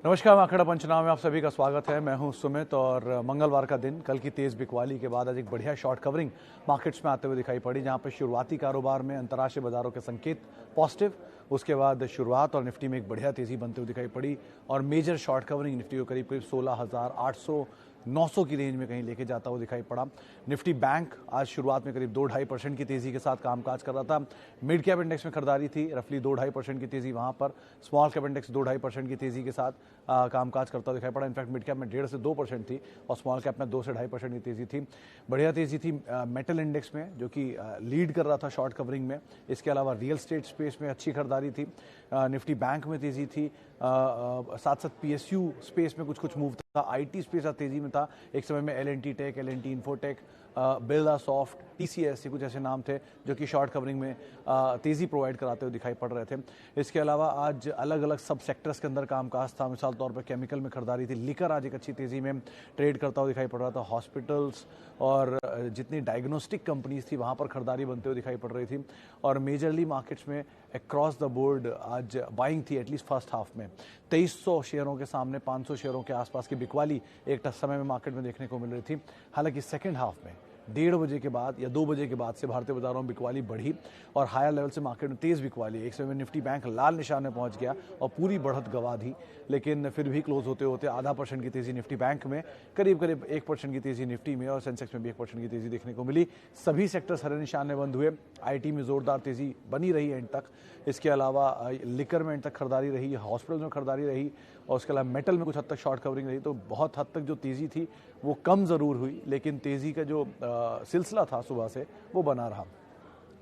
नमस्कार, आंकड़ा पंचनामे में आप सभी का स्वागत है। मैं हूं सुमित और मंगलवार का दिन, कल की तेज बिकवाली के बाद आज एक बढ़िया शॉर्ट कवरिंग मार्केट्स में आते हुए दिखाई पड़ी, जहां पर शुरुआती कारोबार में अंतर्राष्ट्रीय बाजारों के संकेत पॉजिटिव, उसके बाद शुरुआत और निफ्टी में एक बढ़िया तेजी बनते हुए दिखाई पड़ी और मेजर शॉर्ट कवरिंग निफ्टी को करीब करीब 16,800 900 की रेंज में कहीं लेके जाता हुआ दिखाई पड़ा। निफ्टी बैंक आज शुरुआत में करीब 2-2.5% की तेजी के साथ कामकाज कर रहा था। मिड कैप इंडेक्स में खरीदारी थी, रफली 2-2.5% की तेजी वहां पर। स्मॉल कैप इंडेक्स 2-2.5% की तेजी के साथ कामकाज करता दिखाई पड़ा। इनफैक्ट मिड कैप में 1.5 से 2% थी और स्मॉल कैप में 2 से 2.5% की तेजी थी। बढ़िया तेजी थी मेटल इंडेक्स में, जो कि लीड कर रहा था शॉर्ट कवरिंग में। इसके अलावा रियल स्टेट स्पेस में अच्छी खरीदारी थी। निफ्टी बैंक में तेजी थी, साथ साथ पीएसयू स्पेस में कुछ मूव था। आईटी स्पेस तेजी में था। एक समय में L&T Tech, L&T Infotech, Birla Soft, TCS, कुछ ऐसे नाम थे जो कि शॉर्ट कवरिंग में तेजी प्रोवाइड कराते हुए दिखाई पड़ रहे थे। इसके अलावा आज अलग अलग सब सेक्टर्स के अंदर कामकाज था। मिसाल तौर पर केमिकल में खरीदारी थी। लिकर आज एक अच्छी तेजी में ट्रेड करता हुआ दिखाई पड़ रहा था। हॉस्पिटल्स और जितनी डायग्नोस्टिक कंपनीज थी वहां पर खरीदारी बनते हुए दिखाई पड़ रही थी और मेजरली मार्केट्स में अक्रॉस द बोर्ड आज बाइंग थी, एटलीस्ट फर्स्ट हाफ में। 2300 शेयरों के सामने 500 शेयरों के आसपास की बिकवाली एक समय में मार्केट में देखने को मिल रही थी। हालांकि सेकेंड हाफ में 1:30 बजे के बाद या 2 बजे के बाद से भारतीय बाजारों में बिकवाली बढ़ी और हायर लेवल से मार्केट में तेज बिकवाली। एक समय में निफ्टी बैंक लाल निशान में पहुंच गया और पूरी बढ़त गवा दी, लेकिन फिर भी क्लोज होते होते 0.5% की तेजी निफ्टी बैंक में, करीब 1% की तेजी निफ्टी में और सेंसेक्स में भी 1% की तेजी देखने को मिली। सभी सेक्टर्स हरे निशान में बंद हुए। आईटी में जोरदार तेजी बनी रही एंड तक। इसके अलावा लिकर में एंड तक खरीदारी रही, हॉस्पिटल में खरीदारी रही और उसके अलावा मेटल में कुछ हद तक शॉर्ट कवरिंग रही। तो बहुत हद तक जो तेजी थी वो कम ज़रूर हुई, लेकिन तेजी का जो सिलसिला था सुबह से वो बना रहा।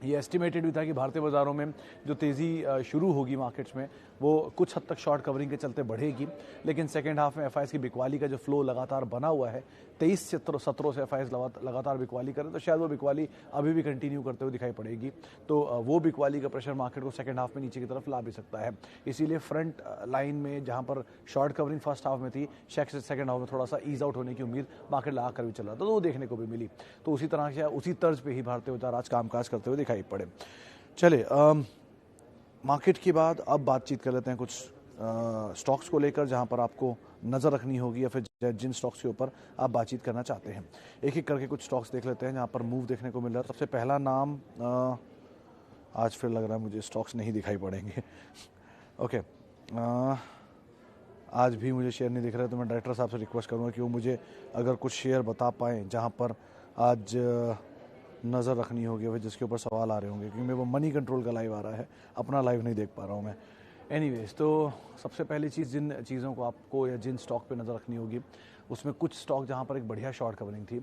ये एस्टिमेटेड भी था कि भारतीय बाजारों में जो तेज़ी शुरू होगी मार्केट्स में वो कुछ हद तक शॉर्ट कवरिंग के चलते बढ़ेगी, लेकिन सेकेंड हाफ में एफआईएस की बिकवाली का जो फ्लो लगातार बना हुआ है, 23-17 से एफआईएस लगातार बिकवाली करें तो शायद वो बिकवाली अभी भी कंटिन्यू करते हुए दिखाई पड़ेगी। तो वो बिकवाली का प्रेशर मार्केट को सेकेंड हाफ में नीचे की तरफ ला भी सकता है। इसीलिए फ्रंट लाइन में जहां पर शॉर्ट कवरिंग फर्स्ट हाफ में थी, सेकेंड हाफ में थोड़ा सा ईज आउट होने की उम्मीद मार्केट लगा कर भी चल रहा था, तो वो देखने को भी मिली। तो उसी तरह से उसी तर्ज पे ही भारतीय बाजार आज कामकाज करते हुए दिखाई पड़े। चले मार्केट के बाद अब बातचीत कर लेते हैं कुछ स्टॉक्स को लेकर, जहां पर आपको नज़र रखनी होगी या फिर जिन स्टॉक्स के ऊपर आप बातचीत करना चाहते हैं। एक एक करके कुछ स्टॉक्स देख लेते हैं जहां पर मूव देखने को मिल रहा है। सबसे पहला नाम आज फिर लग रहा है मुझे स्टॉक्स नहीं दिखाई पड़ेंगे। ओके, आज भी मुझे शेयर नहीं दिख रहा है, तो मैं डायरेक्टर साहब से रिक्वेस्ट करूँगा कि वो मुझे अगर कुछ शेयर बता पाएँ जहाँ पर आज नज़र रखनी होगी फिर जिसके ऊपर सवाल आ रहे होंगे, क्योंकि मेरे को मनी कंट्रोल का लाइव आ रहा है, अपना लाइव नहीं देख पा रहा हूँ मैं। एनीवेज, तो सबसे पहली चीज़ जिन चीज़ों को आपको या जिन स्टॉक पे नज़र रखनी होगी, उसमें कुछ स्टॉक जहाँ पर एक बढ़िया शॉर्ट कवरिंग थी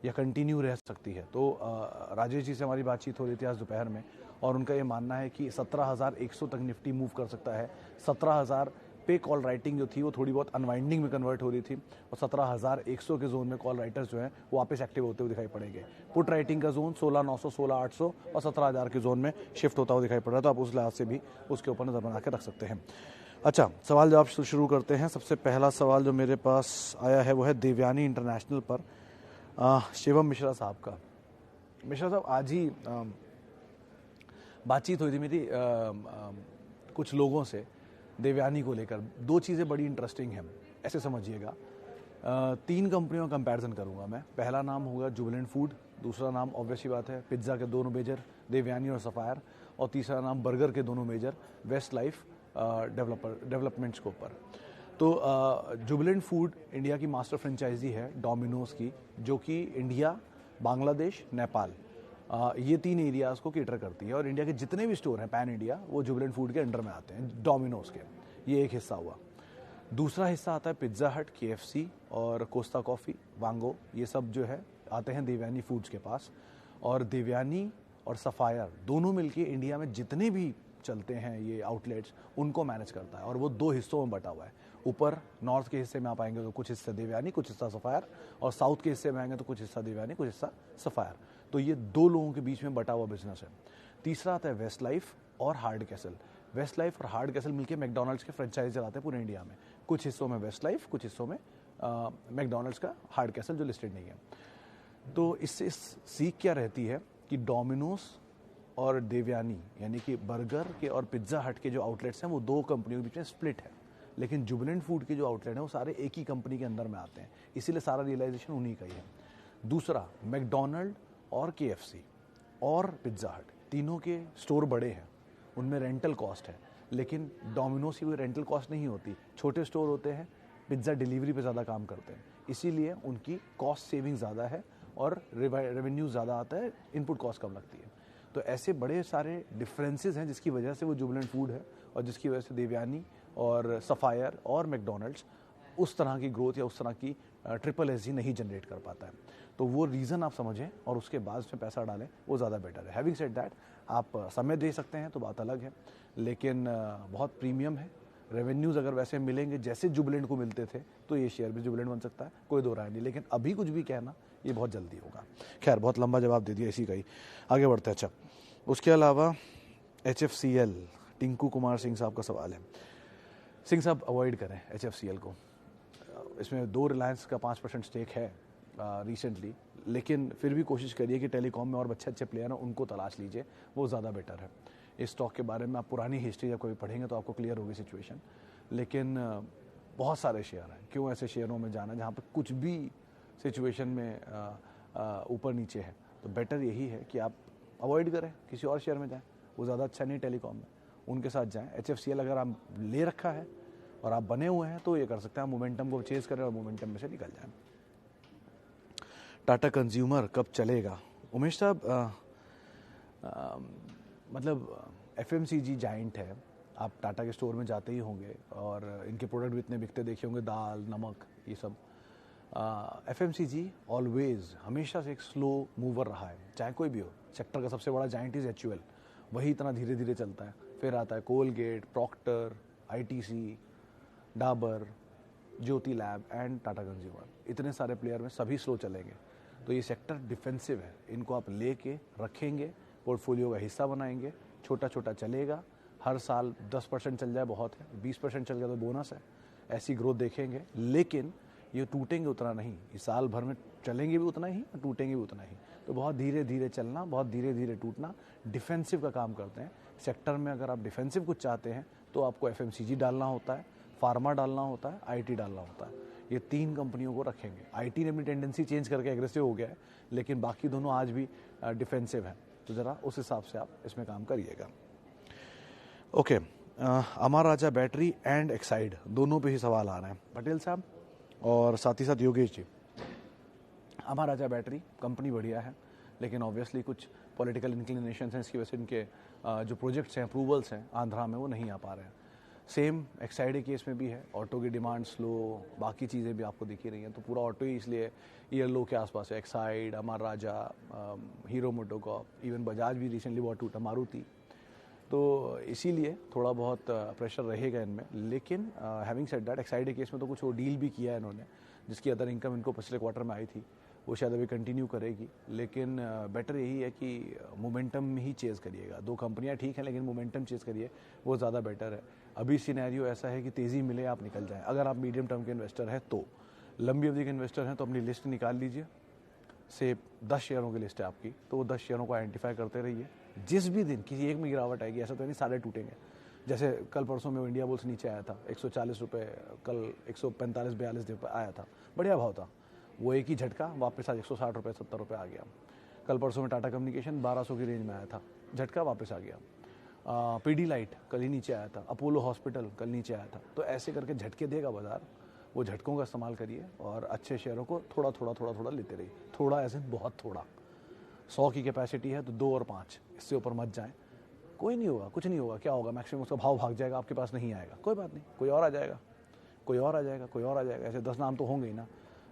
या कंटिन्यू रह सकती है। तो राजेश जी से हमारी बातचीत हो रही थी आज दोपहर में और उनका ये मानना है कि 17,100 तक निफ्टी मूव कर सकता है। 17,000 पे कॉल राइटिंग जो थी वो थोड़ी बहुत अनवाइंडिंग में कन्वर्ट हो रही थी और 17,100 के जोन में कॉल राइटर्स जो हैं वो वापस एक्टिव होते हुए दिखाई पड़ेंगे। पुट राइटिंग का जोन 16,900, 16,800 और 17,000 के जोन में शिफ्ट होता हुआ दिखाई पड़ रहा है, तो आप उस लिहाज से भी उसके ऊपर नजर बना के रख सकते हैं। अच्छा, सवाल जवाब शुरू करते हैं। सबसे पहला सवाल जो मेरे पास आया है वो है देवयानी इंटरनेशनल पर शिवम मिश्रा साहब का। मिश्रा साहब, आज ही बातचीत हुई थी मेरी कुछ लोगों से देवयानी को लेकर। 2 चीज़ें बड़ी इंटरेस्टिंग हैं, ऐसे समझिएगा। 3 कंपनियों का कंपैरिजन करूंगा मैं। पहला नाम होगा जुबिलेंट फूड, दूसरा नाम ऑब्वियस ही बात है पिज्ज़ा के दोनों मेजर देवयानी और सफायर, और तीसरा नाम बर्गर के दोनों मेजर वेस्ट लाइफ डेवलपमेंट्स के ऊपर। तो जुबिलेंट फूड इंडिया की मास्टर फ्रेंचाइजी है डोमिनोज की, जो कि इंडिया, बांग्लादेश, नेपाल ये 3 एरियाज़ को केटर करती है और इंडिया के जितने भी स्टोर हैं पैन इंडिया वो जुबिलेंट फूड के अंडर में आते हैं, डोमिनोज के। ये एक हिस्सा हुआ। दूसरा हिस्सा आता है पिज्ज़ा हट, KFC और कोस्टा कॉफ़ी, वांगो, ये सब जो है आते हैं देवयानी फूड्स के पास। और देवयानी और सफायर दोनों मिलके इंडिया में जितने भी चलते हैं ये आउटलेट्स उनको मैनेज करता है और वो 2 हिस्सों में बटा हुआ है। ऊपर नॉर्थ के हिस्से में आप आएंगे तो कुछ हिस्सा देवयानी, कुछ हिस्सा सफायर, और साउथ के हिस्से में आएंगे तो कुछ हिस्सा देवयानी, कुछ हिस्सा सफायर। तो ये 2 लोगों के बीच में बटा हुआ बिजनेस है। तीसरा आता है वेस्ट लाइफ और हार्ड कैसल। वेस्ट लाइफ और हार्ड कैसल मिलकर मैकडॉनल्ड्स के फ्रेंचाइज चलाते हैं पूरे इंडिया में। कुछ हिस्सों में वेस्ट लाइफ, कुछ हिस्सों में मैकडॉनल्ड्स का हार्ड कैसल जो लिस्टेड नहीं है। तो इससे सीख क्या रहती है कि डोमिनोज और देवयानी यानी कि बर्गर के और पिज्ज़ा हट के जो आउटलेट्स हैं वो 2 कंपनियों के बीच में स्प्लिट है। लेकिन जुबिलेंट फूड के जो आउटलेट हैं वो सारे एक ही कंपनी के अंदर में आते हैं, इसीलिए सारा रियलाइजेशन उन्हीं का ही है। दूसरा, मैकडोनल्ड और KFC और पिज्ज़ा हट, तीनों के स्टोर बड़े हैं, उनमें रेंटल कॉस्ट है, लेकिन डोमिनोज की कोई रेंटल कॉस्ट नहीं होती। छोटे स्टोर होते हैं, पिज्ज़ा डिलीवरी पे ज़्यादा काम करते हैं, इसीलिए उनकी कॉस्ट सेविंग ज़्यादा है और रेवेन्यू ज़्यादा आता है, इनपुट कॉस्ट कम लगती है। तो ऐसे बड़े सारे डिफरेंसेस हैं जिसकी वजह से वो जुबिलेंट फूड है और जिसकी वजह से देवयानी और सफ़ायर और मैकडोनल्ड्स उस तरह की ग्रोथ या उस तरह की SSSG नहीं जनरेट कर पाता है। तो वो रीज़न आप समझें और उसके बाद उसमें पैसा डालें, वो ज़्यादा बेटर है। हैविंग सेड दैट, आप समय दे सकते हैं तो बात अलग है, लेकिन बहुत प्रीमियम है। रेवेन्यूज़ अगर वैसे मिलेंगे जैसे जुबिलेंट को मिलते थे तो ये शेयर भी जुबिलेंट बन सकता है, कोई दो राय नहीं, लेकिन अभी कुछ भी कहना ये बहुत जल्दी होगा। खैर, बहुत लंबा जवाब दे दिया इसी का ही, आगे बढ़ते हैं। अच्छा, उसके अलावा HFCL, टिंकू कुमार सिंह साहब का सवाल है। सिंह साहब, अवॉइड करें HFCL को। इसमें 2 रिलायंस का 5% स्टेक है रिसेंटली, लेकिन फिर भी कोशिश करिए कि टेलीकॉम में और अच्छे प्लेयर हैं उनको तलाश लीजिए, वो ज़्यादा बेटर है। इस स्टॉक के बारे में आप पुरानी हिस्ट्री जब कभी पढ़ेंगे तो आपको क्लियर होगी सिचुएशन। लेकिन बहुत सारे शेयर हैं, क्यों ऐसे शेयरों में जाना जहाँ पर कुछ भी सिचुएशन में ऊपर नीचे है। तो बेटर यही है कि आप अवॉइड करें, किसी और शेयर में जाएं, वो ज़्यादा अच्छा नहीं टेलीकॉम में, उनके साथ जाएं। HFCL अगर आप ले रखा है और आप बने हुए हैं तो ये कर सकते हैं, मोमेंटम को चेज करें और मोमेंटम में से निकल जाएं। टाटा कंज्यूमर कब चलेगा? उमेश साहब, मतलब FMCG जाइंट है, आप टाटा के स्टोर में जाते ही होंगे और इनके प्रोडक्ट भी इतने बिकते देखे होंगे, दाल, नमक, ये सब। FMCG ऑलवेज हमेशा से एक स्लो मूवर रहा है, चाहे कोई भी हो। सेक्टर का सबसे बड़ा जाइंट इज HUL, वही इतना धीरे धीरे चलता है। फिर आता है Colgate, Procter, ITC, Dabur, Jyothy Lab and Tata Consumer. इतने सारे प्लेयर में सभी स्लो चलेंगे, तो ये सेक्टर डिफेंसिव है। इनको आप लेके रखेंगे, पोर्टफोलियो का हिस्सा बनाएंगे, छोटा छोटा चलेगा। हर साल 10% चल जाए बहुत है, 20% चल गया तो बोनस है, ऐसी ग्रोथ देखेंगे। लेकिन ये टूटेंगे उतना नहीं, इस साल भर में चलेंगे भी उतना ही, टूटेंगे भी उतना ही। तो बहुत धीरे धीरे चलना, बहुत धीरे धीरे टूटना, डिफेंसिव का काम करते हैं। सेक्टर में अगर आप डिफेंसिव कुछ चाहते हैं तो आपको FMCG डालना होता है, फार्मा डालना होता है, IT डालना होता है। ये 3 कंपनियों को रखेंगे। IT ने अपनी टेंडेंसी चेंज करके एग्रेसिव हो गया है, लेकिन बाकी दोनों आज भी डिफेंसिव हैं। तो ज़रा उस हिसाब से आप इसमें काम करिएगा। Okay, Amar Raja battery and Exide दोनों पे ही सवाल आ रहे हैं, पटेल साहब और साथ ही साथ योगेश जी। अमर राजा बैटरी कंपनी बढ़िया है, लेकिन ऑब्वियसली कुछ पॉलिटिकल इंक्लिनेशन हैं, इसकी वजह से इनके जो प्रोजेक्ट्स हैं, अप्रूवल्स हैं आंध्रा में, वो नहीं आ पा रहे हैं। सेम एक्साइड के केस में भी है, ऑटो की डिमांड स्लो, बाकी चीज़ें भी आपको दिख ही रही हैं। तो पूरा ऑटो ही इसलिए ईयर लो के आसपास है। एक्साइड, अमर राजा, हीरो मोटोकॉर्प, इवन बजाज भी रिसेंटली बहुत टूटा, मारुति। तो इसीलिए थोड़ा बहुत प्रेशर रहेगा इनमें। लेकिन हैविंग सेड दैट, एक्साइड के केस में तो कुछ वो डील भी किया है इन्होंने, जिसकी अदर इनकम इनको पिछले क्वार्टर में आई थी, वो शायद अभी कंटिन्यू करेगी। लेकिन बेटर यही है कि मोमेंटम में ही चेज़ करिएगा। 2 कंपनियां ठीक हैं, लेकिन मोमेंटम चेज़ करिए, वो ज़्यादा बेटर है। अभी सिनेरियो ऐसा है कि तेज़ी मिले आप निकल जाएं। अगर आप मीडियम टर्म के इन्वेस्टर हैं तो, लंबी अवधि के इन्वेस्टर हैं तो अपनी लिस्ट निकाल लीजिए, से 10 शेयरों की लिस्ट है आपकी, तो वो 10 शेयरों को आइडेंटिफाई करते रहिए। जिस भी दिन किसी एक में गिरावट आएगी, ऐसा तो नहीं सारे टूटेंगे। जैसे कल परसों में इंडिया बुल्स नीचे आया था 140 रुपये, कल 145-42 आया था, बढ़िया भाव था। वो एक ही झटका वापस आज 160 रुपये 70 रुपये आ गया। कल परसों में टाटा कम्युनिकेशन 1200 की रेंज में आया था, झटका वापस आ गया। PD लाइट कल ही नीचे आया था, अपोलो हॉस्पिटल कल नीचे आया था। तो ऐसे करके झटके देगा बाजार, वो झटकों का इस्तेमाल करिए और अच्छे शेयरों को थोड़ा थोड़ा लेते रहिए। थोड़ा ऐसे बहुत थोड़ा, 100 की कैपेसिटी है तो 2 और 5, इससे ऊपर मत जाएं। कोई नहीं होगा, कुछ नहीं होगा। क्या होगा? मैक्सिमम उसका भाव भाग जाएगा, आपके पास नहीं आएगा, कोई बात नहीं, कोई और आ जाएगा, कोई और आ जाएगा, कोई और आ जाएगा। ऐसे 10 नाम तो होंगे ही ना,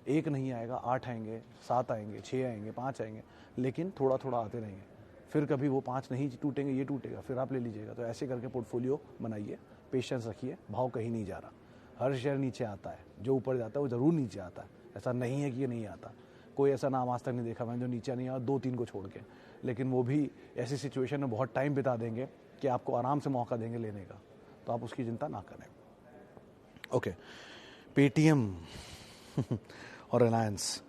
1 नहीं आएगा, 8 आएंगे, 7 आएंगे, 6 आएंगे, 5 आएंगे, लेकिन थोड़ा थोड़ा आते रहेंगे। फिर कभी वो 5 नहीं टूटेंगे, ये टूटेगा, फिर आप ले लीजिएगा। तो ऐसे करके पोर्टफोलियो बनाइए, पेशेंस रखिए, भाव कहीं नहीं जा रहा। हर शेयर नीचे आता है, जो ऊपर जाता है वो ज़रूर नीचे आता है, ऐसा नहीं है कि ये नहीं आता। कोई ऐसा नाम आज तक नहीं देखा मैंने जो नीचे नहीं आया, 2-3 को छोड़ के। लेकिन वो भी ऐसी सिचुएशन में बहुत टाइम बिता देंगे कि आपको आराम से मौका देंगे लेने का, तो आप उसकी चिंता ना करें। ओके, पेटीएम और रिलायंस।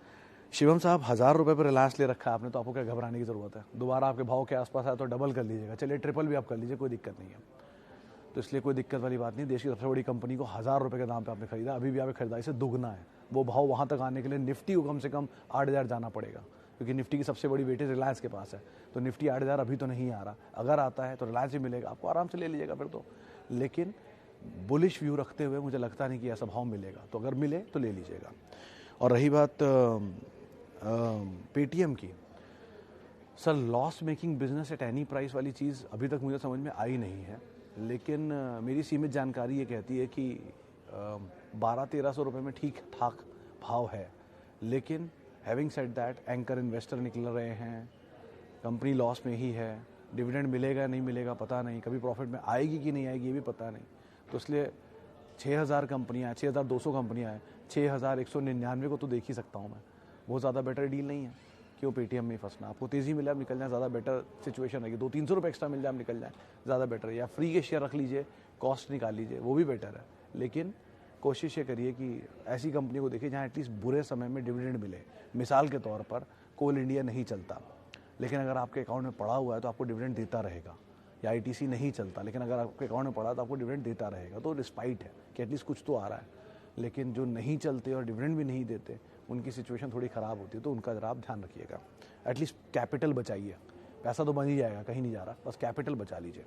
शिवम साहब, 1000 रुपये पर रिलायंस ले रखा है आपने, तो आपको क्या घबराने की ज़रूरत है? दोबारा आपके भाव के आसपास आया तो डबल कर लीजिएगा, चलिए ट्रिपल भी आप कर लीजिए, कोई दिक्कत नहीं है। तो इसलिए कोई दिक्कत वाली बात नहीं। देश की सबसे बड़ी कंपनी को 1000 रुपये के दाम पे आपने खरीदा, अभी भी आपने खरीदारी से दुगना है। वो भाव वहाँ तक आने के लिए निफ्टी को कम से कम 8000 जाना पड़ेगा, क्योंकि निफ्टी की सबसे बड़ी वेटेज रिलायंस के पास है। तो निफ्टी 8000 अभी तो नहीं आ रहा, अगर आता है तो रिलायंस ही मिलेगा आपको, आराम से ले लीजिएगा फिर तो। लेकिन बुलिश व्यू रखते हुए मुझे लगता नहीं कि ऐसा भाव मिलेगा, तो अगर मिले तो ले लीजिएगा। और रही बात पेटीएम की, sir loss making business at any price वाली चीज़ अभी तक मुझे समझ में आई नहीं है, लेकिन मेरी सीमित जानकारी ये कहती है कि 1200-1300 रुपये में ठीक ठाक भाव है। लेकिन having said that, anchor investor निकल रहे हैं, कंपनी लॉस में ही है, डिविडेंड मिलेगा नहीं मिलेगा पता नहीं, कभी प्रॉफिट में आएगी कि नहीं आएगी ये भी पता नहीं। तो इसलिए 6000 कंपनियाँ, 6200 कंपनियाँ हैं, 6199 को तो देख ही सकता हूँ मैं। बहुत ज़्यादा बेटर डील नहीं है, क्यों पेटीएम में फंसना। आपको तेज़ी मिले आप निकल जाए, ज़्यादा बेटर सिचुएशन रहेगी। 200-300 रुपये एक्स्ट्रा मिल जाए आप निकल जाए, ज़्यादा बेटर है। या फ्री के शेयर रख लीजिए, कॉस्ट निकाल लीजिए, वो भी बेटर है। लेकिन कोशिश ये करिए कि ऐसी कंपनी को देखिए जहाँ एटलीस्ट बुरे समय में डिविडेंड मिले। मिसाल के तौर पर कोल इंडिया नहीं चलता, लेकिन अगर आपके अकाउंट में पड़ा हुआ है तो आपको डिविडेंड देता रहेगा। या आईटीसी नहीं चलता, लेकिन अगर आपके अकाउंट में पड़ा तो आपको डिविडेंड देता रहेगा। तो रिस्पाइट है कि एटलीस्ट कुछ तो आ रहा है। लेकिन जो नहीं चलते और डिविडेंड भी नहीं देते, उनकी सिचुएशन थोड़ी ख़राब होती है, तो उनका जरा आप ध्यान रखिएगा। एटलीस्ट कैपिटल बचाइए, पैसा तो बन ही जाएगा, कहीं नहीं जा रहा, बस कैपिटल बचा लीजिए।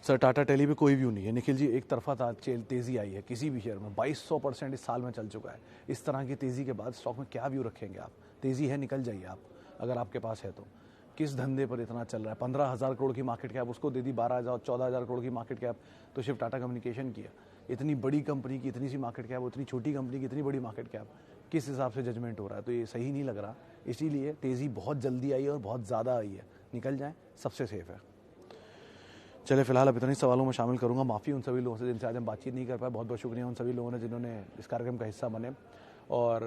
सर टाटा टेली पे कोई व्यू नहीं है। निखिल जी, एक तरफा तेज़ी आई है किसी भी शेयर में, 2200% इस साल में चल चुका है। इस तरह की तेज़ी के बाद स्टॉक में क्या व्यू रखेंगे आप? तेज़ी है, निकल जाइए आप, अगर आपके पास है तो। किस धंधे पर इतना चल रहा है? 15,000 करोड़ की मार्केट कैप, उसको दे दी 12,000-14,000 करोड़ की मार्केट कैप, तो सिर्फ टाटा कम्युनिकेशन किया। इतनी बड़ी कंपनी की इतनी सी मार्केट कैप, उतनी छोटी कंपनी की इतनी बड़ी मार्केट कैप, किस हिसाब से जजमेंट हो रहा है? तो ये सही नहीं लग रहा। इसीलिए तेज़ी बहुत जल्दी आई है और बहुत ज़्यादा आई है, निकल जाए सबसे सेफ है। चले फिलहाल अब इतने सवालों में शामिल करूंगा। माफ़ी उन सभी लोगों से जिनसे आज हम बातचीत नहीं कर पाए। बहुत बहुत शुक्रिया उन सभी लोगों ने जिन्होंने इस कार्यक्रम का हिस्सा बने। और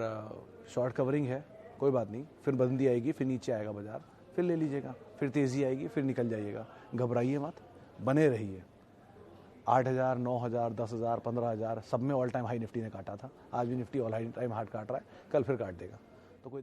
शॉर्ट कवरिंग है, कोई बात नहीं, फिर बंदी आएगी, फिर नीचे आएगा बाजार, फिर ले लीजिएगा, फिर तेज़ी आएगी, फिर निकल जाइएगा। घबराइए मत, बने रहिए। 8000, 9000, 10,000, 15,000 सब में ऑल टाइम हाई निफ्टी ने काटा था। आज भी निफ्टी ऑल टाइम हाई काट रहा है, कल फिर काट देगा, तो कोई